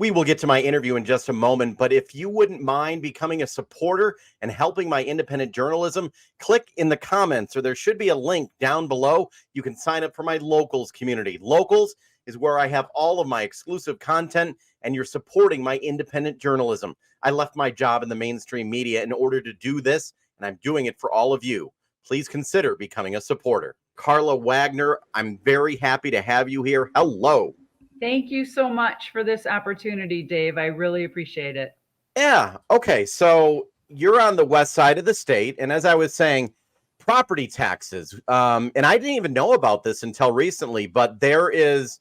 We will get to my interview in just a moment, but if you wouldn't mind becoming a supporter and helping my independent journalism, click in the comments, or there should be a link down below. You can sign up for my Locals community. Locals is where I have all of my exclusive content, and you're supporting my independent journalism. I left my job in the mainstream media in order to do this, and I'm doing it for all of you. Please consider becoming a supporter. Carla Wagner, I'm very happy to have you here. Hello. Thank you so much for this opportunity, Dave. I really appreciate it. Yeah. Okay. So you're on the west side of the state. And as I was saying, property taxes. And I didn't even know about this until recently, but there is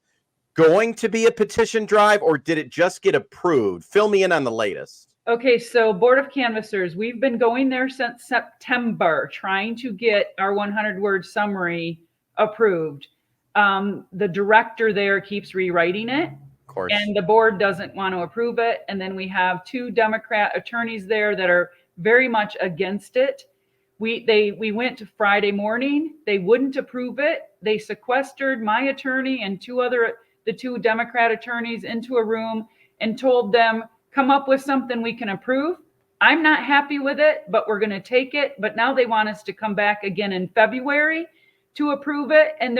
going to be a petition drive, or did it just get approved? Fill me in on the latest. Okay, so Board of Canvassers, we've been going there since September, trying to get our 100-word summary approved. The director there keeps rewriting it, Of course. and the board doesn't want to approve it. And then we have 2 Democrat attorneys there that are very much against it. We went to Friday morning. They wouldn't approve it. They sequestered my attorney and the 2 Democrat attorneys into a room and told them, come up with something we can approve. I'm not happy with it, but we're going to take it. But now they want us to come back again in February to approve it. And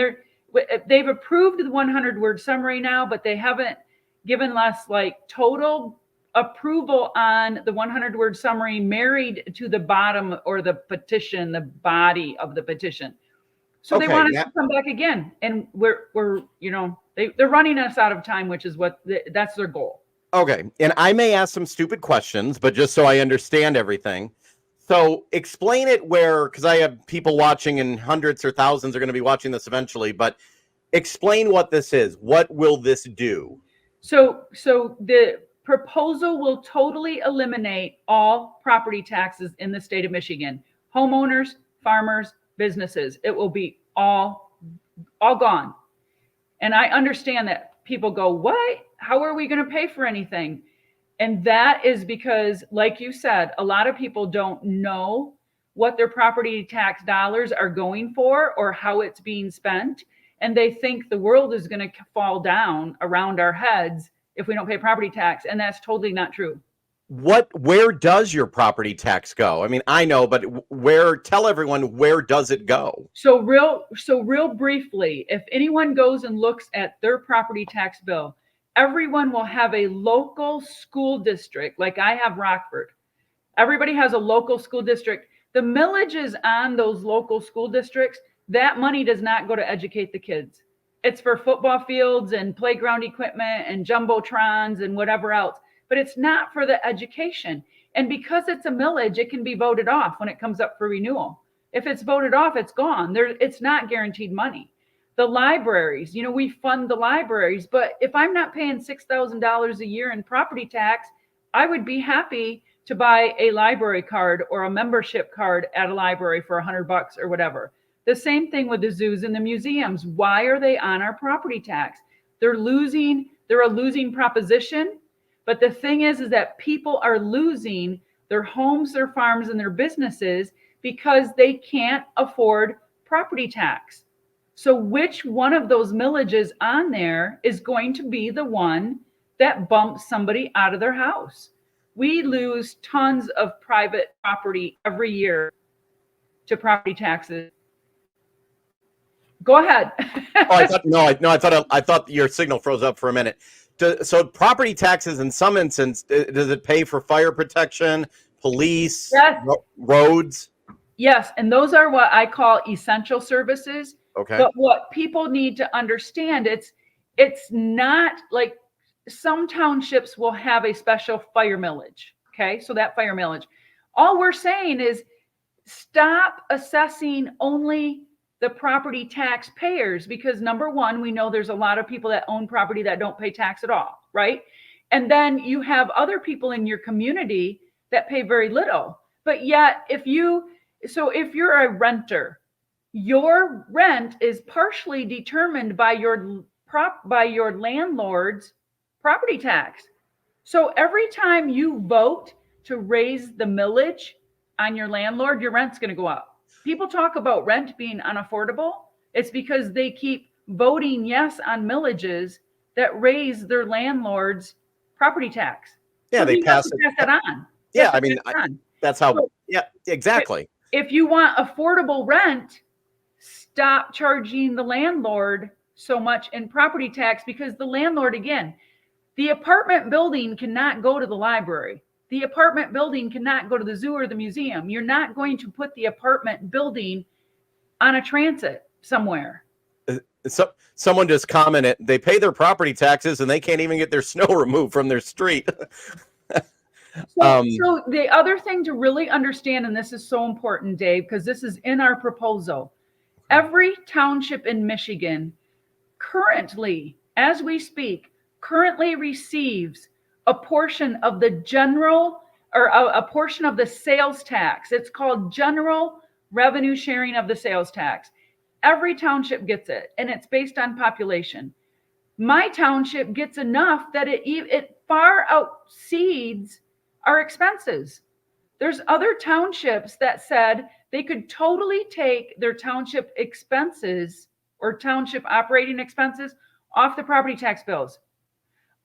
they've approved the 100-word summary now, but they haven't given us like total approval on the 100-word summary married to the bottom, or the petition, the body of the petition. So they want us to come back again, and we're they're running us out of time, which is that's their goal. Okay. And I may ask some stupid questions, but just so I understand everything. So explain it because I have people watching, and hundreds or thousands are going to be watching this eventually, but explain what this is. What will this do? So the proposal will totally eliminate all property taxes in the state of Michigan. Homeowners, farmers, businesses. It will be all gone. And I understand that people go, what? How are we going to pay for anything? And that is because, like you said, a lot of people don't know what their property tax dollars are going for or how it's being spent. And they think the world is going to fall down around our heads if we don't pay property tax. And that's totally not true. Where does your property tax go? I mean, I know, but tell everyone, where does it go? So real briefly, if anyone goes and looks at their property tax bill, everyone will have a local school district. Like I have Rockford. Everybody has a local school district. The millages on those local school districts, that money does not go to educate the kids. It's for football fields and playground equipment and jumbotrons and whatever else, but it's not for the education. And because it's a millage, it can be voted off when it comes up for renewal. If it's voted off, it's gone. It's not guaranteed money. The libraries, we fund the libraries, but if I'm not paying $6,000 a year in property tax, I would be happy to buy a library card or a membership card at a library for $100 or whatever. The same thing with the zoos and the museums. Why are they on our property tax? They're a losing proposition. But the thing is that people are losing their homes, their farms, and their businesses because they can't afford property tax. So which one of those millages on there is going to be the one that bumps somebody out of their house? We lose tons of private property every year to property taxes. Go ahead. I thought your signal froze up for a minute. So property taxes, in some instance, does it pay for fire protection, police, yes. Roads? Yes, and those are what I call essential services. Okay. But what people need to understand, it's not like some townships will have a special fire millage. Okay, so that fire millage. All we're saying is stop assessing only the property taxpayers, because number one, we know there's a lot of people that own property that don't pay tax at all, right? And then you have other people in your community that pay very little. But yet, if you're a renter, your rent is partially determined by your landlord's property tax. So every time you vote to raise the millage on your landlord, your rent's going to go up. People talk about rent being unaffordable. It's because they keep voting yes on millages that raise their landlord's property tax. Yeah, So they he has pass to it. pass that on. He Yeah, has to I mean, pass it on. that's how. So Yeah, exactly. if you want affordable rent, stop charging the landlord so much in property tax, because the landlord, again, the apartment building cannot go to the library. The apartment building cannot go to the zoo or the museum. You're not going to put the apartment building on a transit somewhere. So someone just commented they pay their property taxes and they can't even get their snow removed from their street. So the other thing to really understand, and this is so important, Dave, because this is in our proposal, every township in Michigan currently, as we speak, currently receives a portion of the general, or a portion of the sales tax. It's called general revenue sharing of the sales tax. Every township gets it, and it's based on population. My township gets enough that it far exceeds our expenses. There's other townships that said they could totally take their township expenses or township operating expenses off the property tax bills.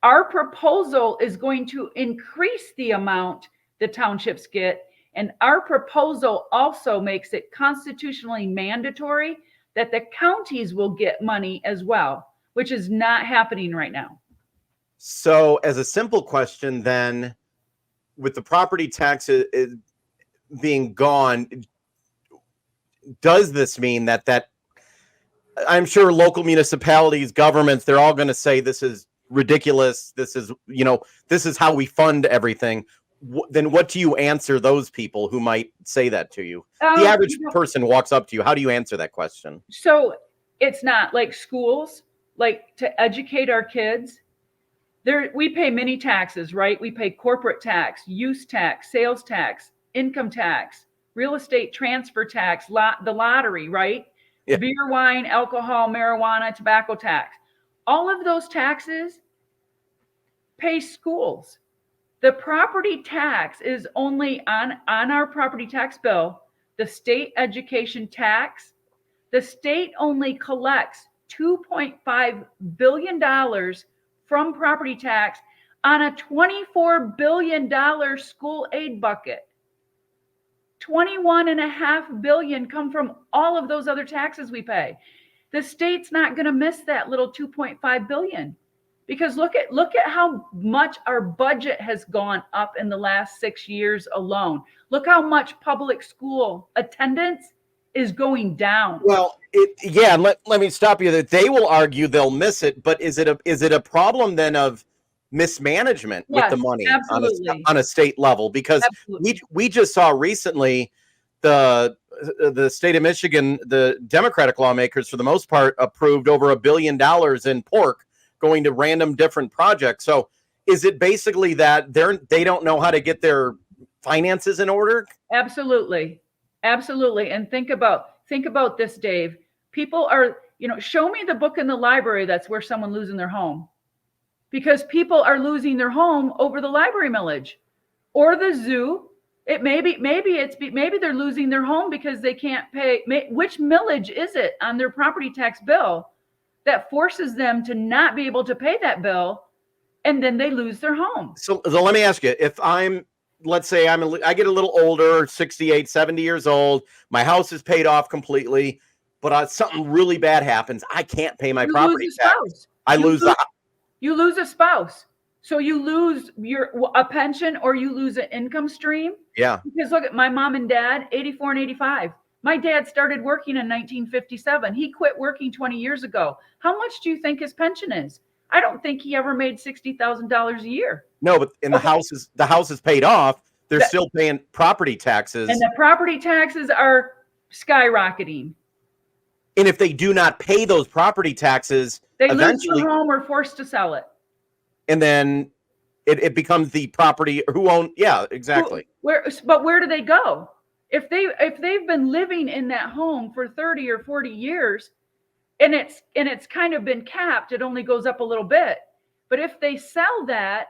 Our proposal is going to increase the amount the townships get, and our proposal also makes it constitutionally mandatory that the counties will get money as well, which is not happening right now. So, as a simple question, then, with the property tax being gone, does this mean that I'm sure local municipalities, governments, they're all going to say this is ridiculous. This is, this is how we fund everything. Then what do you answer those people who might say that to you? The average person walks up to you. How do you answer that question? So it's not like schools, like to educate our kids. We pay many taxes, right? We pay corporate tax, use tax, sales tax, income tax, real estate transfer tax, the lottery, right? Yeah. Beer, wine, alcohol, marijuana, tobacco tax. All of those taxes pay schools. The property tax is only on our property tax bill, the state education tax. The state only collects $2.5 billion from property tax on a $24 billion school aid bucket. $21.5 billion come from all of those other taxes we pay. The state's not going to miss that little $2.5 billion, because look at how much our budget has gone up in the last 6 years alone. Look how much public school attendance is going down. Well, let me stop you there. They will argue they'll miss it, but is it a problem then of mismanagement with the money on a state level? Because we just saw recently the state of Michigan, the Democratic lawmakers, for the most part, approved over $1 billion in pork going to random different projects. So is it basically that they don't know how to get their finances in order? Absolutely. And think about this, Dave. People are, show me the book in the library that's where someone losing their home, because people are losing their home over the library millage or the zoo. Maybe they're losing their home because they can't pay. Which millage is it on their property tax bill that forces them to not be able to pay that bill, and then they lose their home? So let me ask you, if let's say I get a little older, 68, 70 years old, my house is paid off completely, but something really bad happens. I can't pay my property tax. You lose a spouse. So you lose a pension, or you lose an income stream. Yeah. Because look at my mom and dad, 84 and 85. My dad started working in 1957. He quit working 20 years ago. How much do you think his pension is? I don't think he ever made $60,000 a year. No, but the house is paid off. They're still paying property taxes. And the property taxes are skyrocketing. And if they do not pay those property taxes, they eventually lose their home or forced to sell it. And then it becomes the property who own. Yeah, exactly. But where do they go? If they've been living in that home for 30 or 40 years, and it's kind of been capped, it only goes up a little bit. But if they sell that,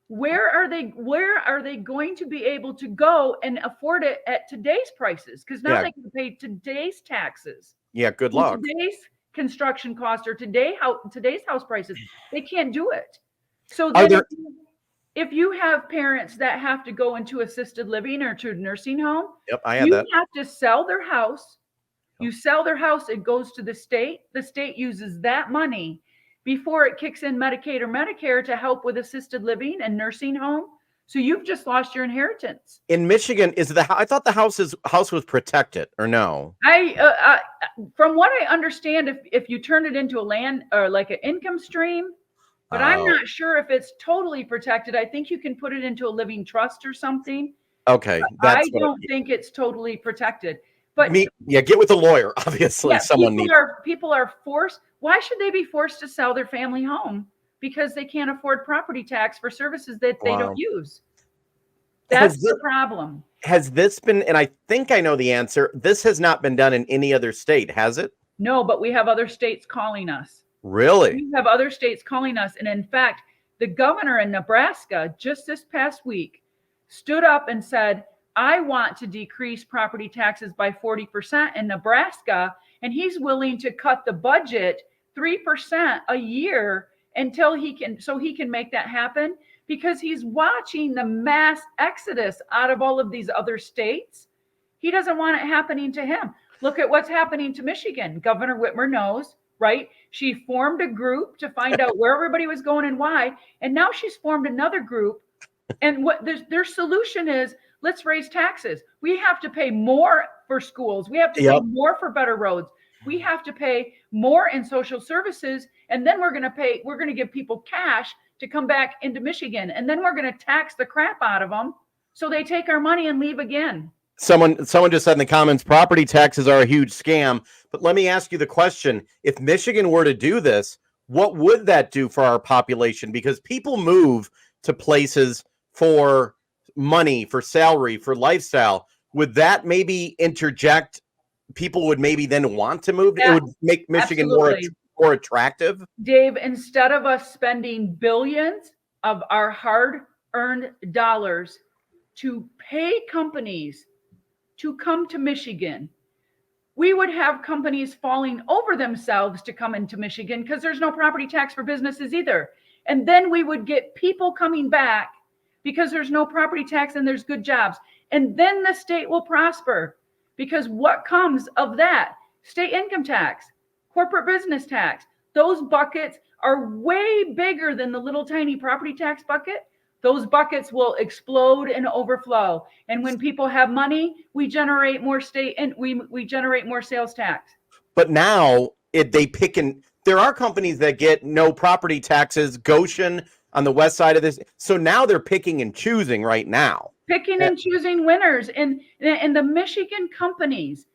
where are they going to be able to go and afford it at today's prices? Because now they can pay today's taxes. Yeah, good luck. Today's construction costs or today's house prices. They can't do it. So if you have parents that have to go into assisted living or to a nursing home, Yep, I had you that. have to sell their house. You sell their house, it goes to the state. The state uses that money before it kicks in Medicaid or Medicare to help with assisted living and nursing home. So you've just lost your inheritance. In Michigan, I thought the house was protected, or no? From what I understand, if you turn it into a land or like an income stream, but I'm not sure if it's totally protected. I think you can put it into a living trust or something. Okay, I don't think it's totally protected. But get with a lawyer. Obviously, yeah, someone needs. People are forced. Why should they be forced to sell their family home because they can't afford property tax for services that they don't use? That's the problem. Has this been? And I think I know the answer. This has not been done in any other state, has it? No, but we have other states calling us. Really? We have other states calling us, and in fact, the governor in Nebraska just this past week stood up and said, I want to decrease property taxes by 40% in Nebraska, and he's willing to cut the budget 3% a year until he can make that happen, because he's watching the mass exodus out of all of these other states. He doesn't want it happening to him. Look at what's happening to Michigan. Governor Whitmer knows, right? She formed a group to find out where everybody was going and why, and now she's formed another group, and what their solution is, let's raise taxes. We have to pay more for schools. We have to pay more for better roads. We have to pay more in social services. And then we're going to give people cash to come back into Michigan. And then we're going to tax the crap out of them. So they take our money and leave again. Someone just said in the comments, property taxes are a huge scam. But let me ask you the question. If Michigan were to do this, what would that do for our population? Because people move to places for money, for salary, for lifestyle. Would that maybe interject? People would maybe then want to move. It would make Michigan more attractive. Dave, instead of us spending billions of our hard-earned dollars to pay companies to come to Michigan, we would have companies falling over themselves to come into Michigan because there's no property tax for businesses either. And then we would get people coming back because there's no property tax and there's good jobs. And then the state will prosper, because what comes of that? State income tax, corporate business tax. Those buckets are way bigger than the little tiny property tax bucket. Those buckets will explode and overflow. And when people have money, we generate more state and we generate more sales tax. But now there are companies that get no property taxes, Goshen on the west side of this. So now they're picking and choosing right now. Picking and choosing winners, and the Michigan companies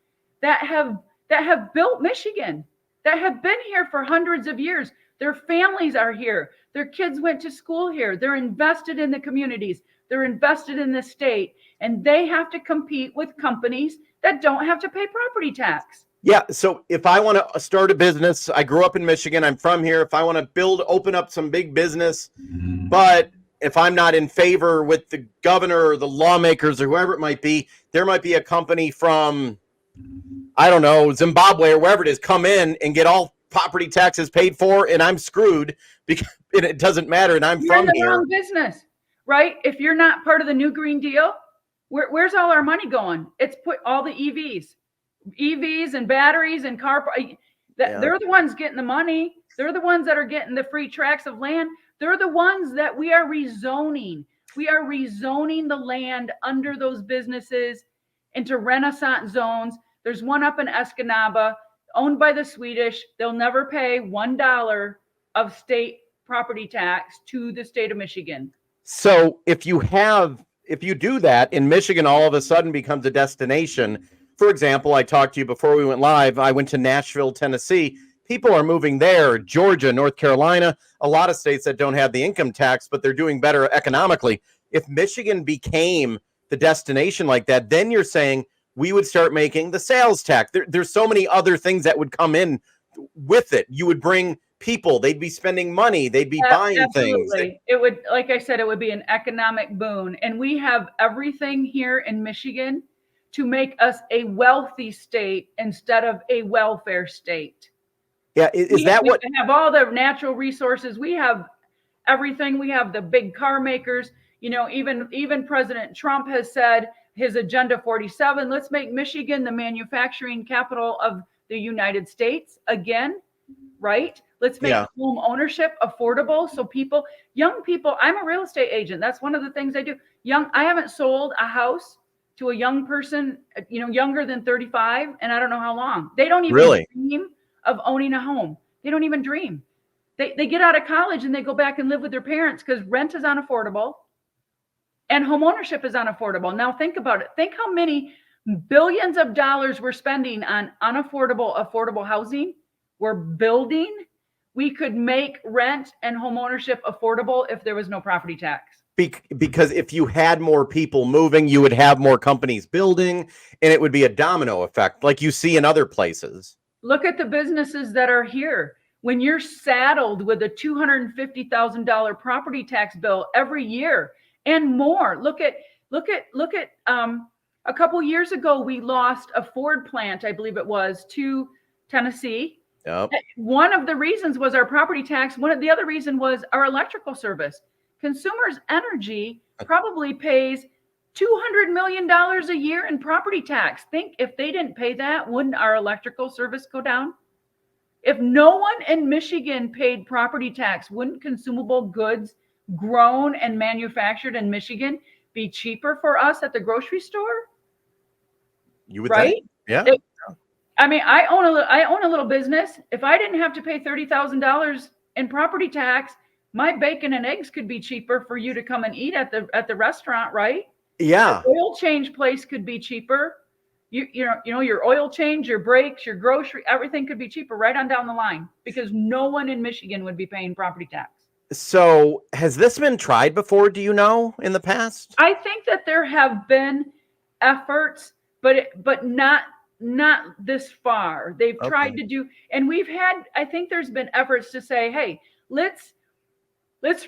that have built Michigan, that have been here for hundreds of years. Their families are here. Their kids went to school here. They're invested in the communities. They're invested in the state, and they have to compete with companies that don't have to pay property tax. Yeah. So if I want to start a business, I grew up in Michigan, I'm from here. If I want to open up some big business, but if I'm not in favor with the governor or the lawmakers or whoever it might be, there might be a company from, I don't know, Zimbabwe or wherever it is, come in and get all property taxes paid for, and I'm screwed because it doesn't matter. And you're in the wrong business, right? If you're not part of the new Green Deal, where's all our money going? It's put all the EVs and batteries and they're the ones getting the money. They're the ones that are getting the free tracts of land. They're the ones that we are rezoning. We are rezoning the land under those businesses into Renaissance zones. There's one up in Escanaba, owned by the Swedish. They'll never pay $1 of state property tax to the state of Michigan. So if you do that, in Michigan all of a sudden becomes a destination. For example, I talked to you before we went live. I went to Nashville, Tennessee. People are moving there, Georgia, North Carolina, a lot of states that don't have the income tax, but they're doing better economically. If Michigan became the destination like that, then you're saying we would start making the sales tax. There's so many other things that would come in with it. You would bring people, they'd be spending money, they'd be buying things. It would, like I said, it would be an economic boon. And we have everything here in Michigan to make us a wealthy state instead of a welfare state. Yeah, is that what we have all the natural resources? We have everything. We have the big car makers. You know, even President Trump has said his Agenda 47, let's make Michigan the manufacturing capital of the United States again, right? Let's make home ownership affordable so people, young people, I'm a real estate agent. That's one of the things I do. I haven't sold a house to a young person, you know, younger than 35, and I don't know how long. They don't even dream of owning a home. They don't even dream. They get out of college and they go back and live with their parents because rent is unaffordable and home ownership is unaffordable. Now think about it. Think how many billions of dollars we're spending on affordable housing. We're building. We could make rent and home ownership affordable if there was no property tax. Because if you had more people moving, you would have more companies building, and it would be a domino effect like you see in other places. Look at the businesses that are here. When you're saddled with a $250,000 property tax bill every year and more, look at a couple years ago, we lost a Ford plant, I believe it was, to Tennessee. Yep. One of the reasons was our property tax. The other reason was our electrical service. Consumers Energy probably pays $200 million a year in property tax. Think if they didn't pay that, wouldn't our electrical service go down? If no one in Michigan paid property tax, wouldn't consumable goods grown and manufactured in Michigan be cheaper for us at the grocery store? You would right? think. Yeah. I own a little business. If I didn't have to pay $30,000 in property tax, my bacon and eggs could be cheaper for you to come and eat at the restaurant, right? Yeah. The oil change place could be cheaper. You know your oil change, your brakes, your grocery, everything could be cheaper right on down the line because no one in Michigan would be paying property tax. So has this been tried before, do you know, in the past? I think that there have been efforts, but not this far. They've tried to do, and I think there's been efforts to say, hey, let's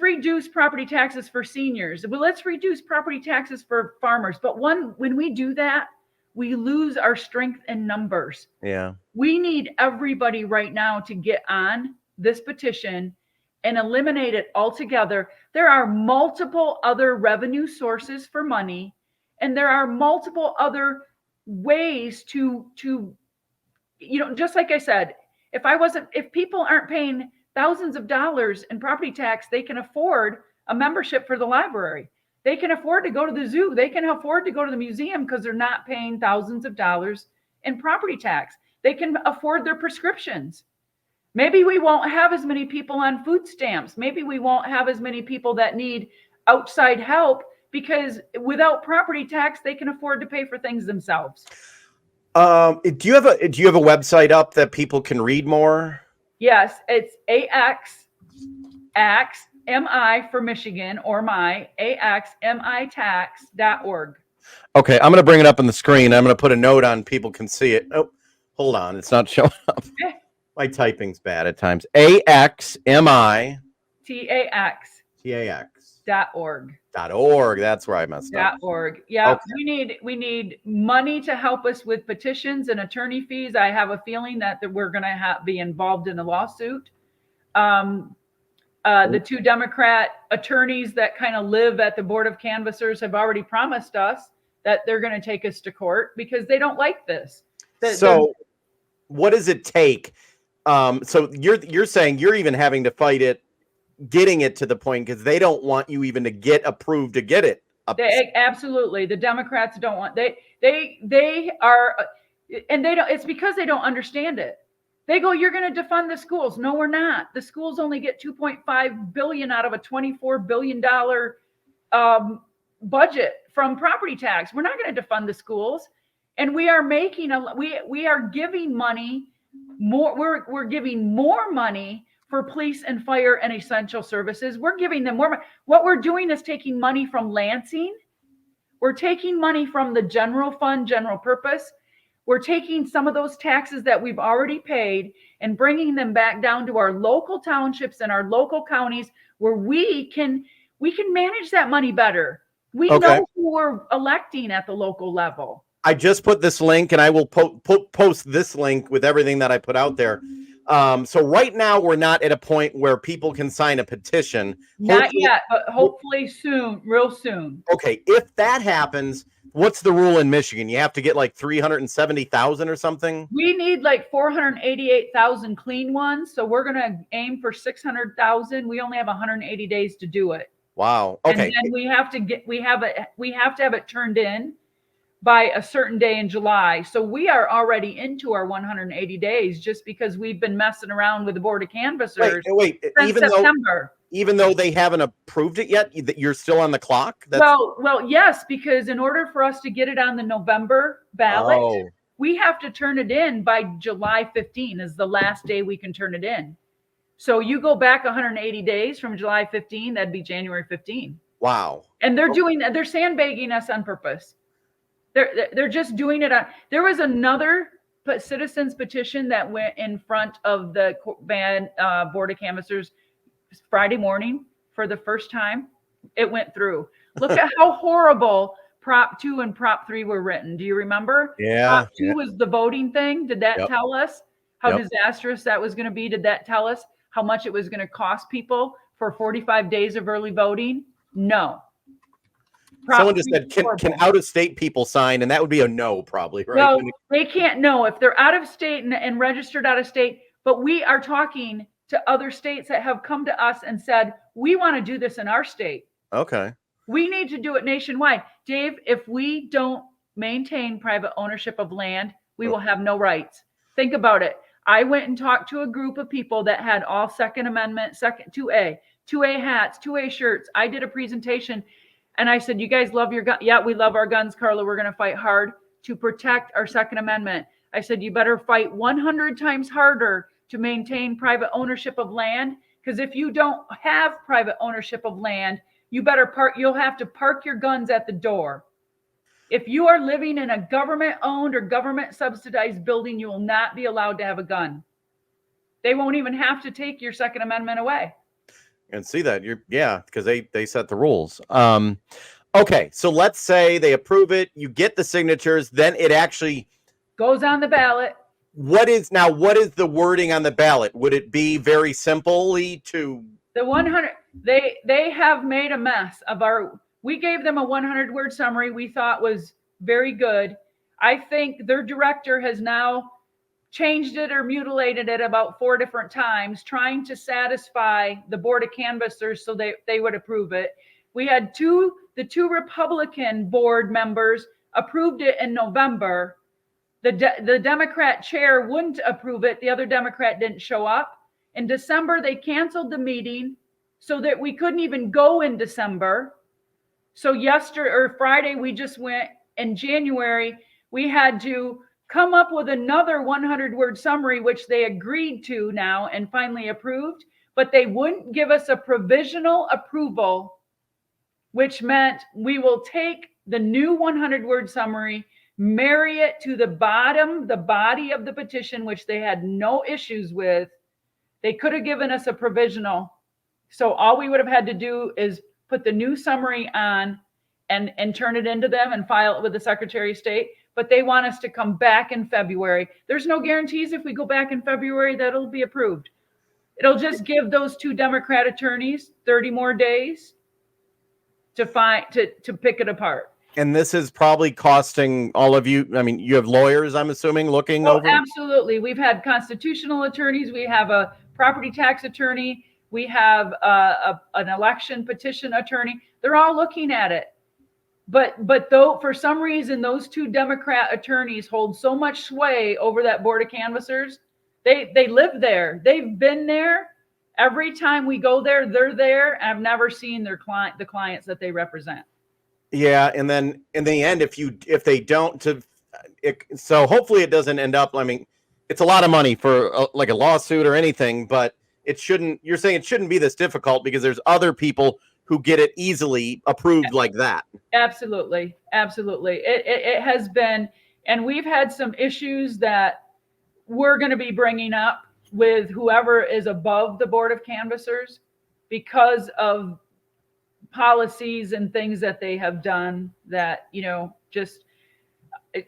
reduce property taxes for seniors. But let's reduce property taxes for farmers. But when we do that, we lose our strength in numbers. Yeah. We need everybody right now to get on this petition and eliminate it altogether. There are multiple other revenue sources for money, and there are multiple other ways to just like I said, if people aren't paying thousands of dollars in property tax, they can afford a membership for the library. They can afford to go to the zoo. They can afford to go to the museum because they're not paying thousands of dollars in property tax. They can afford their prescriptions. Maybe we won't have as many people on food stamps. Maybe we won't have as many people that need outside help because without property tax, they can afford to pay for things themselves. Do you have a website up that people can read more? Yes, it's AXMI for Michigan or AXMItax.org. Okay, I'm going to bring it up on the screen. I'm going to put a note on people can see it. Oh, hold on. It's not showing up. My typing's bad at times. AXMI. TAX.org. .org. That's where I messed up. .org. Yeah, okay. we need money to help us with petitions and attorney fees. I have a feeling that we're going to be involved in a lawsuit. The two Democrat attorneys that kind of live at the Board of Canvassers have already promised us that they're going to take us to court because they don't like this. So what does it take? So you're saying you're even having to fight it, getting it to the point because they don't want you even to get approved to get it. Absolutely. The Democrats don't want, they are, and they don't, it's because they don't understand it. They go, you're going to defund the schools. No, we're not. The schools only get $2.5 billion out of a $24 billion budget from property tax. We're not going to defund the schools. And we are making we are giving money more. We're giving more money for police and fire and essential services. We're giving them more money. What we're doing is taking money from Lansing. We're taking money from the general fund, general purpose. We're taking some of those taxes that we've already paid and bringing them back down to our local townships and our local counties where we can manage that money better. We know who we're electing at the local level. I just put this link and I will post this link with everything that I put out there. So right now we're not at a point where people can sign a petition. Not yet, but hopefully soon, real soon. Okay, if that happens, what's the rule in Michigan? You have to get like 370,000 or something? We need like 488,000 clean ones, so we're going to aim for 600,000. We only have 180 days to do it. Wow. Okay. And then we have to have it turned in by a certain day in July. So we are already into our 180 days just because we've been messing around with the Board of Canvassers Wait, since September. Even though they haven't approved it yet, you're still on the clock? Well, yes, because in order for us to get it on the November ballot, we have to turn it in by July 15 is the last day we can turn it in. So you go back 180 days from July 15, that'd be January 15. Wow. And they're doing that. They're sandbagging us on purpose. They're just doing it on. There was another citizens petition that went in front of the Board of Canvassers Friday morning for the first time. It went through. Look at how horrible Prop 2 and Prop 3 were written. Do you remember? Yeah. Prop 2 was the voting thing. Did that tell us how disastrous that was going to be? Did that tell us how much it was going to cost people for 45 days of early voting? No. Someone just said, can out-of-state people sign? And that would be a no, probably, right? No, they can't know if they're out of state and registered out of state. But we are talking to other states that have come to us and said, we want to do this in our state. Okay. We need to do it nationwide. Dave, if we don't maintain private ownership of land, we will have no rights. Think about it. I went and talked to a group of people that had all Second Amendment, 2A hats, 2A shirts. I did a presentation and I said, you guys love your gun? Yeah, we love our guns, Carla. We're going to fight hard to protect our Second Amendment. I said, you better fight 100 times harder to maintain private ownership of land. Because if you don't have private ownership of land, you'll have to park your guns at the door. If you are living in a government-owned or government-subsidized building, you will not be allowed to have a gun. They won't even have to take your Second Amendment away. And see that because they set the rules. Okay, so let's say they approve it, you get the signatures, then it actually goes on the ballot. What is the wording on the ballot? Would it be very simply to the 100? They have made a mess of we gave them a 100-word summary we thought was very good. I think their director has now changed it or mutilated it about 4 different times, trying to satisfy the Board of Canvassers so they would approve it. We had the two Republican board members approved it in November. The Democrat chair wouldn't approve it. The other Democrat didn't show up. In December, they canceled the meeting so that we couldn't even go in December. So Friday, we just went. In January, we had to come up with another 100-word summary, which they agreed to now and finally approved, but they wouldn't give us a provisional approval, which meant we will take the new 100-word summary, marry it to the body of the petition, which they had no issues with. They could have given us a provisional. So all we would have had to do is put the new summary on and turn it into them and file it with the Secretary of State. But they want us to come back in February. There's no guarantees if we go back in February that it'll be approved. It'll just give those 2 Democrat attorneys 30 more days to pick it apart. And this is probably costing all of you. I mean, you have lawyers, I'm assuming, looking over. Absolutely. We've had constitutional attorneys. We have a property tax attorney. We have an election petition attorney. They're all looking at it. But though for some reason those 2 Democrat attorneys hold so much sway over that Board of Canvassers, they live there. They've been there. Every time we go there, they're there. And I've never seen the clients that they represent. Yeah, and then in the end, if they don't, so hopefully it doesn't end up. I mean, it's a lot of money for like a lawsuit or anything, but it shouldn't. You're saying it shouldn't be this difficult because there's other people who get it easily approved like that. Absolutely. It has been, and we've had some issues that we're going to be bringing up with whoever is above the Board of Canvassers because of policies and things that they have done that, just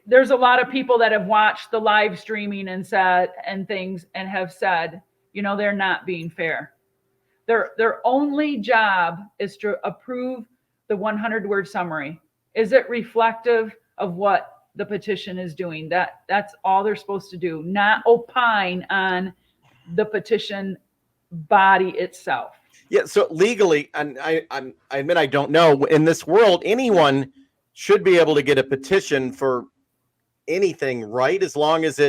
there's a lot of people that have watched the live streaming and said and things and have said, they're not being fair. Their only job is to approve the 100-word summary. Is it reflective of what the petition is doing? That's all they're supposed to do, not opine on the petition body itself. Yeah, so legally, and I admit I don't know, in this world, anyone should be able to get a petition for anything, right? As long as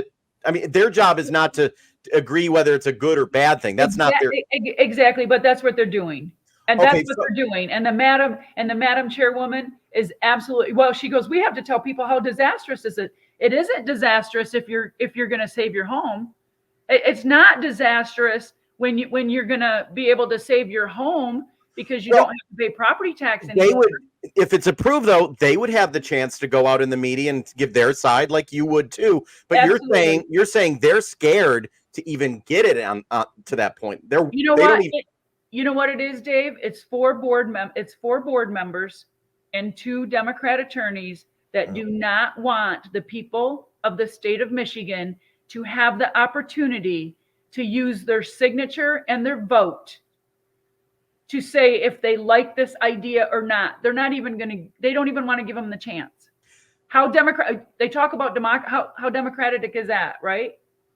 their job is not to agree whether it's a good or bad thing. That's not their exactly, but that's what they're doing. And that's what they're doing. And the madam chairwoman is absolutely, well, she goes, we have to tell people how disastrous is it. It isn't disastrous if you're going to save your home. It's not disastrous when you're going to be able to save your home because you don't have to pay property tax anymore. If it's approved, though, they would have the chance to go out in the media and give their side like you would too. But Absolutely. you're saying they're scared to even get it on to that point. You know what it is, Dave? It's four board members and 2 Democrat attorneys that do not want the people of the state of Michigan to have the opportunity to use their signature and their vote to say if they like this idea or not. They don't even want to give them the chance. They talk about how democratic is that, right?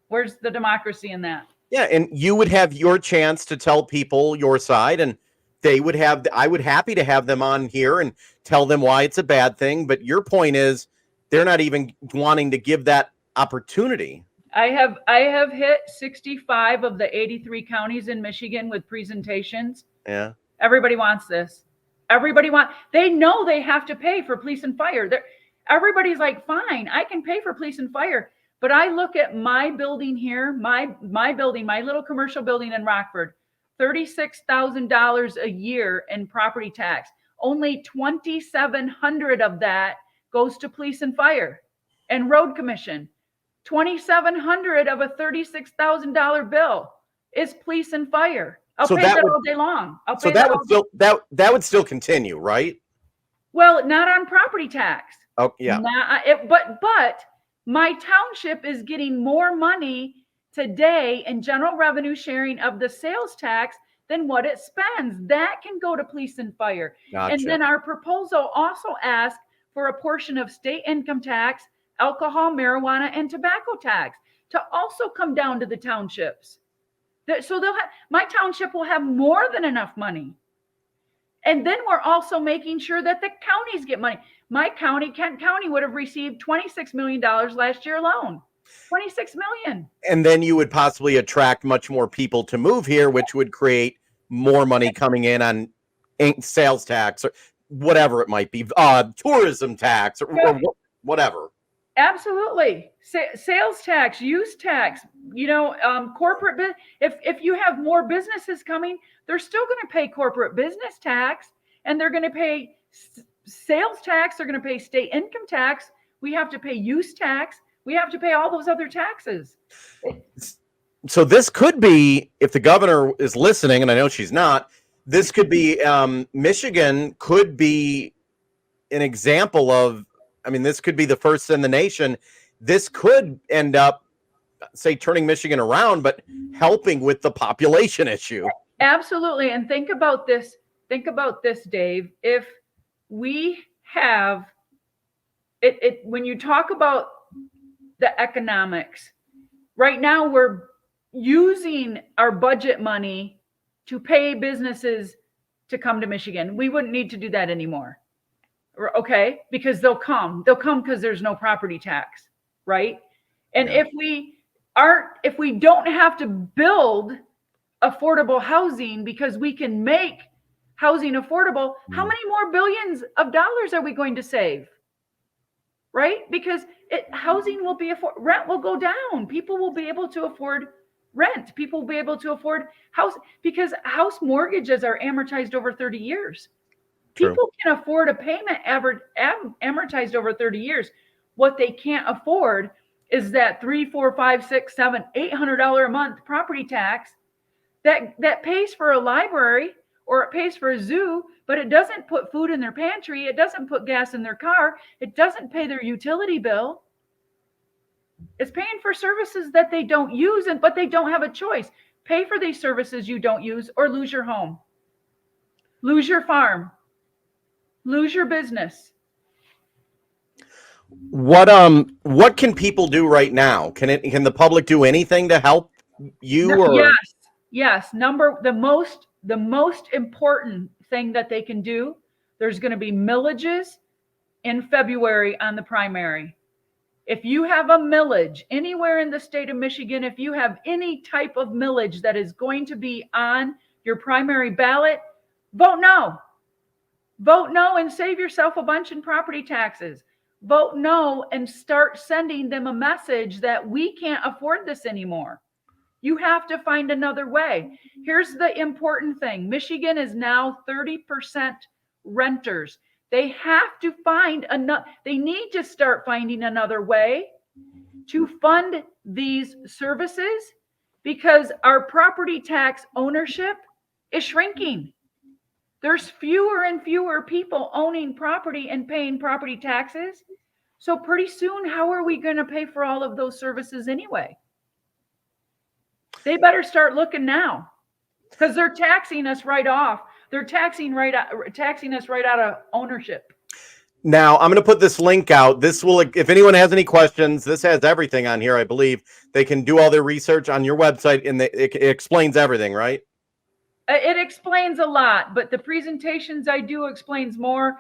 Where's the democracy in that? Yeah, and you would have your chance to tell people your side, and I would happy to have them on here and tell them why it's a bad thing. But your point is they're not even wanting to give that opportunity. I have hit 65 of the 83 counties in Michigan with presentations. Yeah. Everybody wants this. They know they have to pay for police and fire. Everybody's like, fine, I can pay for police and fire. But I look at my building here, my building, my little commercial building in Rockford, $36,000 a year in property tax. Only $2,700 of that goes to police and fire and road commission. $2,700 of a $36,000 bill is police and fire. I'll pay that all day long. So that would still continue, right? Well, not on property tax. Oh, yeah. But my township is getting more money today in general revenue sharing of the sales tax than what it spends. That can go to police and fire. Gotcha. And then our proposal also asks for a portion of state income tax, alcohol, marijuana, and tobacco tax to also come down to the townships. So my township will have more than enough money. And then we're also making sure that the counties get money. My county, Kent County, would have received $26 million last year alone. $26 million. And then you would possibly attract much more people to move here, which would create more money coming in on sales tax or whatever it might be, tourism tax or whatever. Absolutely. Sales tax, use tax, corporate business. If you have more businesses coming, they're still going to pay corporate business tax, and they're going to pay sales tax. They're going to pay state income tax. We have to pay use tax. We have to pay all those other taxes. So this could be, if the governor is listening, and I know she's not, this could be, Michigan could be an example of, this could be the first in the nation. This could end up, say, turning Michigan around, but helping with the population issue. Absolutely. And think about this, Dave. If we have it when you talk about the economics, right now we're using our budget money to pay businesses to come to Michigan. We wouldn't need to do that anymore. Okay, because they'll come because there's no property tax, right? And if we don't have to build affordable housing because we can make housing affordable, how many more billions of dollars are we going to save? Right? Because housing will be rent will go down. People will be able to afford rent. People will be able to afford house because house mortgages are amortized over 30 years. True. People can afford a payment amortized over 30 years. What they can't afford is that $300, $400, $500, $600, $700, $800 a month property tax that pays for a library or it pays for a zoo, but it doesn't put food in their pantry. It doesn't put gas in their car. It doesn't pay their utility bill. It's paying for services that they don't use, but they don't have a choice. Pay for these services you don't use or lose your home, lose your farm, lose your business. What can people do right now? Can the public do anything to help you? Or Yes. The most important thing that they can do, there's going to be millages in February on the primary. If you have a millage anywhere in the state of Michigan, if you have any type of millage that is going to be on your primary ballot, vote no. Vote no and save yourself a bunch in property taxes. Vote no and start sending them a message that we can't afford this anymore. You have to find another way. Here's the important thing. Michigan is now 30% renters. They have to they need to start finding another way to fund these services because our property tax ownership is shrinking. There's fewer and fewer people owning property and paying property taxes. So pretty soon, how are we going to pay for all of those services anyway? They better start looking now because they're taxing us right off. They're taxing us right out of ownership. Now, I'm going to put this link out. This will, if anyone has any questions, this has everything on here, I believe. They can do all their research on your website, and it explains everything, right? It explains a lot, but the presentations I do explains more.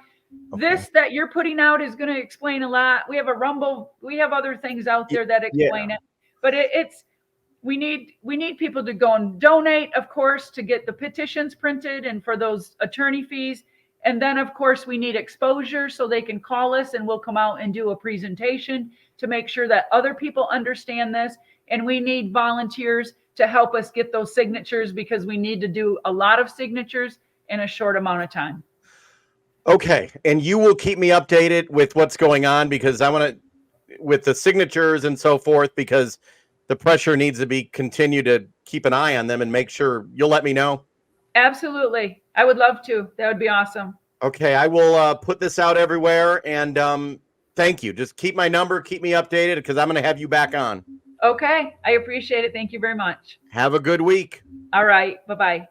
Okay. This that you're putting out is going to explain a lot. We have a Rumble. We have other things out there that explain it. But we need people to go and donate, of course, to get the petitions printed and for those attorney fees. And then, of course, we need exposure so they can call us and we'll come out and do a presentation to make sure that other people understand this. And we need volunteers to help us get those signatures because we need to do a lot of signatures in a short amount of time. Okay. And you will keep me updated with what's going on because I want to, with the signatures and so forth, because the pressure needs to be continued to keep an eye on them and make sure you'll let me know. Absolutely. I would love to. That would be awesome. Okay. I will put this out everywhere and thank you. Just keep my number, keep me updated because I'm going to have you back on. Okay. I appreciate it. Thank you very much. Have a good week. All right. Bye-bye.